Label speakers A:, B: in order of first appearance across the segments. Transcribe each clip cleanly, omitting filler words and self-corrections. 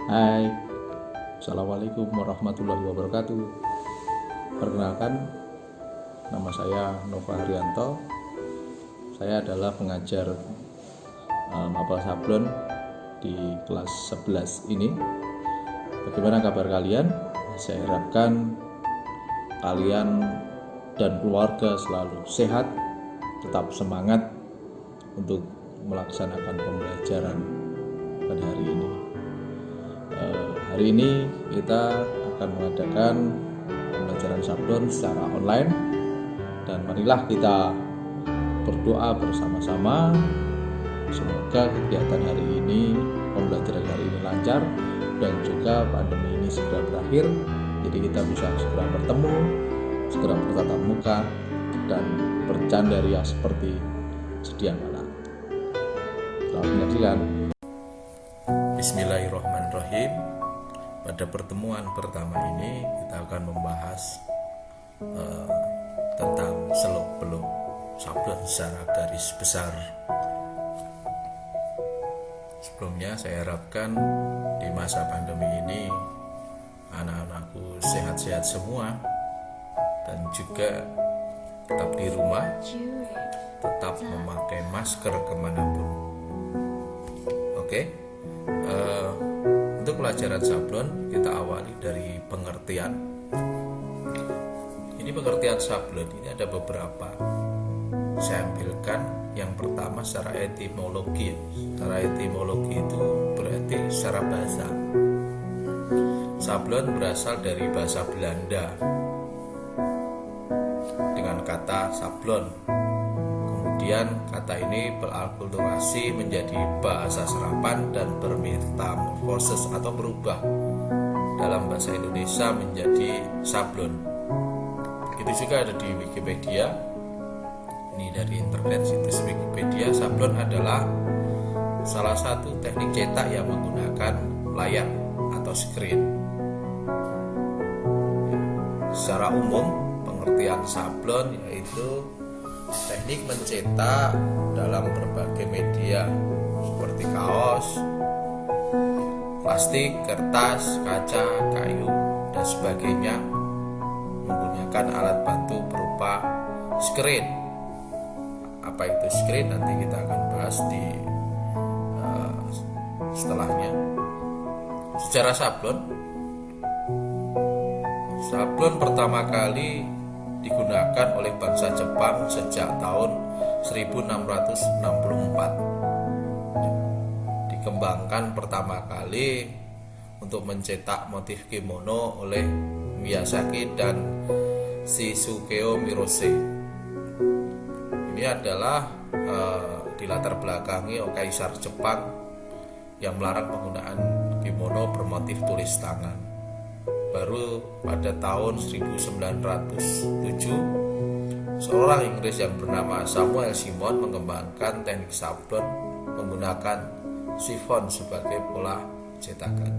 A: Hai, Assalamualaikum warahmatullahi wabarakatuh. Perkenalkan, nama saya Nova Haryanto. Saya adalah pengajar mapel sablon di kelas 11 ini. Bagaimana kabar kalian? Saya harapkan kalian dan keluarga selalu sehat, tetap semangat untuk melaksanakan pembelajaran pada hari ini. Hari ini kita akan mengadakan pembelajaran sablon secara online, dan marilah kita berdoa bersama-sama semoga kegiatan hari ini, pembelajaran hari ini lancar dan juga pandemi ini segera berakhir, jadi kita bisa segera bertemu, segera bertatap muka dan bercanda ria seperti sedia kala. Selamat menyaksikan.
B: Bismillahirrahmanirrahim. Pada pertemuan pertama ini kita akan membahas tentang seluk-beluk sablon secara garis besar. Sebelumnya saya harapkan di masa pandemi ini anak-anakku sehat-sehat semua dan juga tetap di rumah, tetap memakai masker kemanapun. Oke. Untuk pelajaran sablon kita awali dari pengertian. Ini pengertian sablon ini ada beberapa. Saya ambilkan yang pertama secara etimologi. Secara etimologi itu berarti secara bahasa. Sablon berasal dari bahasa Belanda dengan kata sablon. Kemudian kata ini beralkulturasi menjadi bahasa serapan dan bermetamorfosis atau berubah dalam bahasa Indonesia menjadi sablon. Begitu juga ada di Wikipedia. Ini dari internet situs Wikipedia. Sablon adalah salah satu teknik cetak yang menggunakan layar atau screen. Secara umum pengertian sablon yaitu teknik mencetak dalam berbagai media seperti kaos, plastik, kertas, kaca, kayu, dan sebagainya menggunakan alat bantu berupa screen. Apa itu screen? Nanti kita akan bahas di setelahnya. Sejarah sablon pertama kali digunakan oleh bangsa Jepang sejak tahun 1664. Dikembangkan pertama kali untuk mencetak motif kimono oleh Miyazaki dan Shizukeo Mirose. Ini adalah dilatar belakangi oleh Kaisar Jepang yang melarang penggunaan kimono bermotif tulis tangan. Baru pada tahun 1907 seorang Inggris yang bernama Samuel Simon mengembangkan teknik sablon menggunakan sifon sebagai pola cetakan.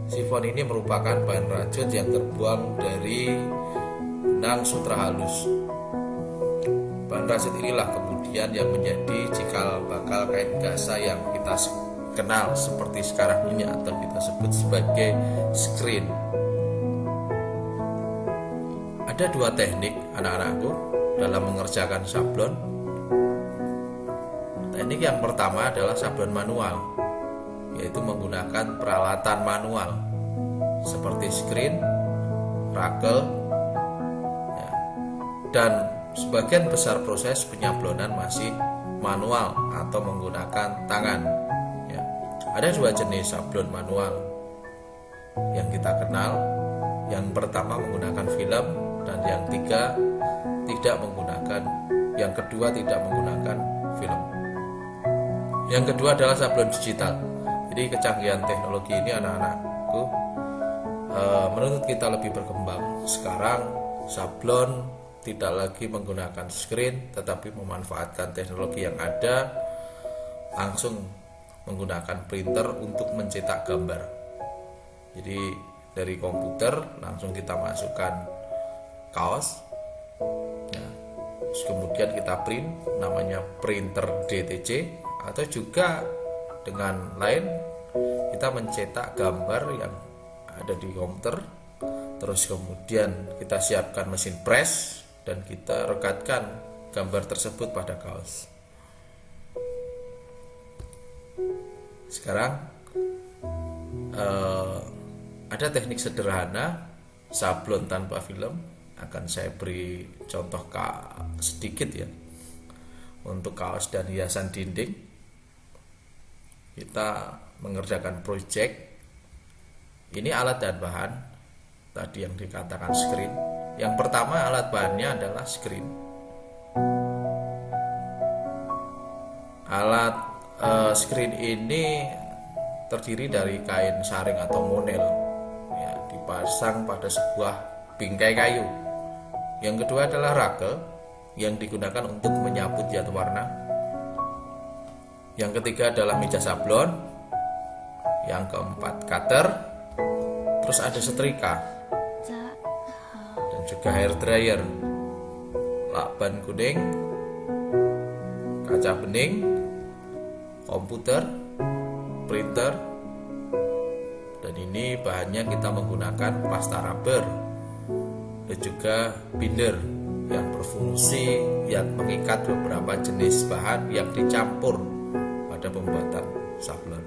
B: Sifon ini merupakan bahan rajut yang terbuang dari benang sutra halus. Bahan rajut inilah kemudian yang menjadi cikal bakal kain gasa yang kita kenal seperti sekarang ini atau kita sebut sebagai screen. Ada dua teknik anak-anakku dalam mengerjakan sablon. Teknik yang pertama adalah sablon manual, yaitu menggunakan peralatan manual seperti screen, ragel, ya, dan sebagian besar proses penyablonan masih manual atau menggunakan tangan. Ya. Ada dua jenis sablon manual yang kita kenal. Yang pertama menggunakan film, dan yang kedua tidak menggunakan film. Yang kedua adalah sablon digital. Jadi kecanggihan teknologi ini anak-anakku menuntut kita lebih berkembang. Sekarang sablon tidak lagi menggunakan screen, tetapi memanfaatkan teknologi yang ada, langsung menggunakan printer untuk mencetak gambar. Jadi dari komputer langsung kita masukkan kaos, ya. Terus kemudian kita print, namanya printer DTC, atau juga dengan lain kita mencetak gambar yang ada di komputer, terus kemudian kita siapkan mesin press dan kita rekatkan gambar tersebut pada kaos. Sekarang ada teknik sederhana sablon tanpa film, akan saya beri contoh sedikit ya. Untuk kaos dan hiasan dinding, kita mengerjakan project. Ini alat dan bahan tadi yang dikatakan screen. Yang pertama, alat bahannya adalah screen. Alat screen ini terdiri dari kain saring atau monel ya, dipasang pada sebuah bingkai kayu. Yang kedua adalah rake yang digunakan untuk menyapu cat warna. Yang ketiga adalah meja sablon. Yang keempat cutter. Terus ada setrika dan juga hair dryer, lakban kuning, kaca bening, komputer, printer, dan ini bahannya kita menggunakan pasta rubber dan juga binder yang berfungsi yang mengikat beberapa jenis bahan yang dicampur pada pembuatan sablon.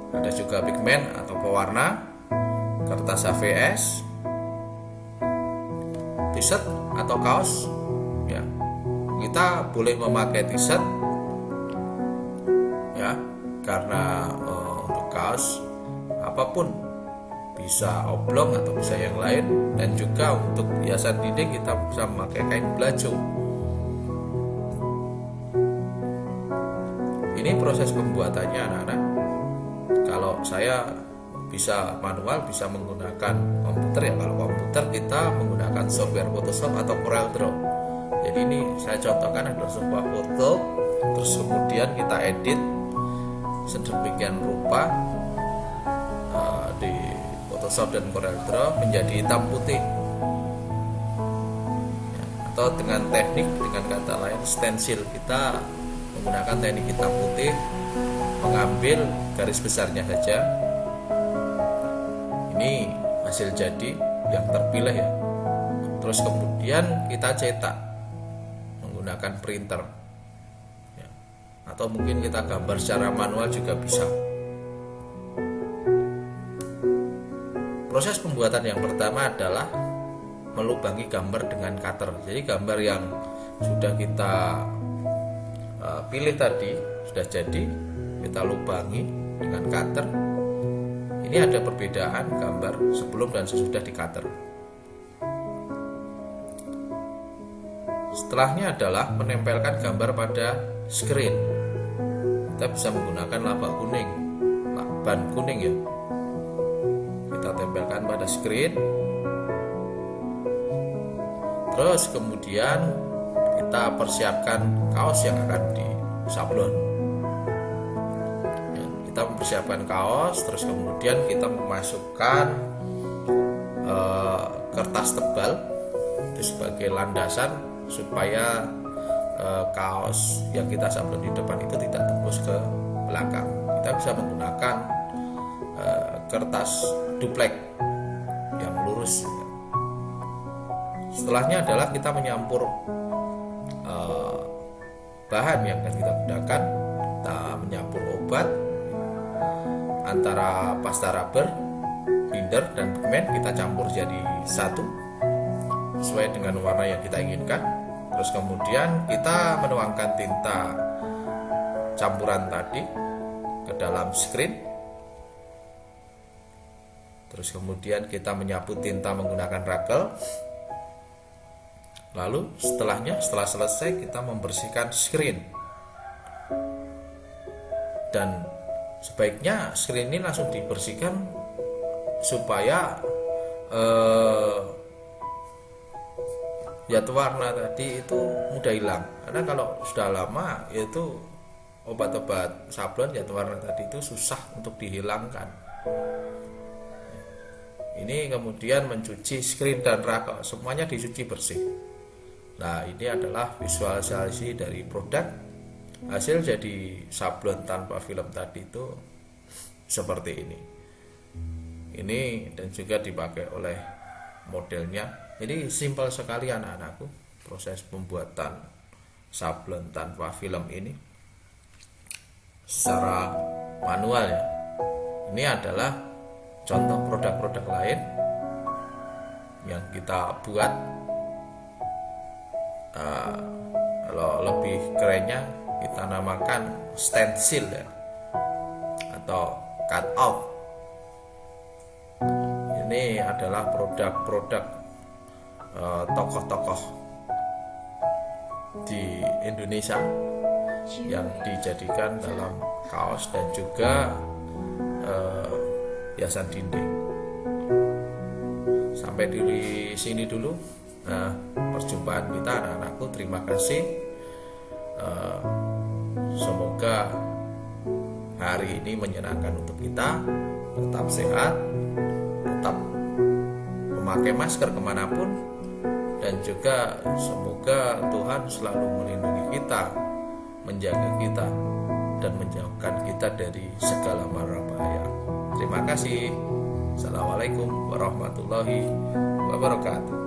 B: Ada juga pigmen atau pewarna, kertas HVS, t-shirt atau kaos ya. Kita boleh memakai t-shirt ya, karena untuk kaos apapun, bisa oblong atau bisa yang lain. Dan juga untuk hiasan dinding kita bisa memakai kain belajo. Ini proses pembuatannya anak-anak. Kalau saya bisa manual, bisa menggunakan komputer ya. Kalau komputer kita menggunakan software Photoshop atau CorelDRAW. Jadi ini saya contohkan adalah sebuah foto, terus kemudian kita edit sedemikian rupa di Photoshop dan CorelDRAW menjadi hitam putih ya, atau dengan kata lain stensil, kita menggunakan teknik hitam putih, mengambil garis besarnya saja. Ini hasil jadi yang terpilih ya. Terus kemudian kita cetak menggunakan printer ya. Atau mungkin kita gambar secara manual juga bisa. Proses pembuatan yang pertama adalah melubangi gambar dengan cutter. Jadi gambar yang sudah kita pilih tadi sudah jadi, kita lubangi dengan cutter. Ini ada perbedaan gambar sebelum dan sesudah di cutter. Setelahnya adalah menempelkan gambar pada screen. Kita bisa menggunakan lakban kuning ya. Kita tempelkan pada screen. Terus kemudian kita persiapkan kaos yang akan disablon. Kita mempersiapkan kaos, terus kemudian kita memasukkan kertas tebal itu sebagai landasan supaya kaos yang kita sablon di depan itu tidak tembus ke belakang. Kita bisa menggunakan kertas duplek yang lurus. Setelahnya adalah kita menyampur bahan yang akan kita gunakan. Kita menyampur obat antara pasta rubber, binder, dan pigmen, kita campur jadi satu sesuai dengan warna yang kita inginkan. Terus kemudian kita menuangkan tinta campuran tadi ke dalam screen. Terus kemudian kita menyapu tinta menggunakan ragel. Lalu setelah selesai kita membersihkan screen. Dan sebaiknya screen ini langsung dibersihkan supaya zat warna tadi itu mudah hilang. Karena kalau sudah lama yaitu obat-obat sablon zat warna tadi itu susah untuk dihilangkan. Ini kemudian mencuci screen dan ragel, semuanya dicuci bersih. Nah, ini adalah visualisasi dari produk. Hasil jadi sablon tanpa film tadi itu seperti ini dan juga dipakai oleh modelnya. Ini simpel sekali anak-anakku, proses pembuatan sablon tanpa film ini secara manual ya. Ini adalah contoh produk-produk lain yang kita buat. Kalau lebih kerennya kita namakan stencil ya, atau cut out. Ini adalah produk-produk tokoh-tokoh di Indonesia yang dijadikan dalam kaos dan juga hiasan dinding. Sampai di sini dulu perjumpaan kita anak-anakku. Terima kasih. Semoga hari ini menyenangkan untuk kita. Tetap sehat, tetap memakai masker kemanapun, dan juga semoga Tuhan selalu melindungi kita, menjaga kita, dan menjauhkan kita dari segala mara bahaya. Terima kasih. Assalamualaikum warahmatullahi wabarakatuh.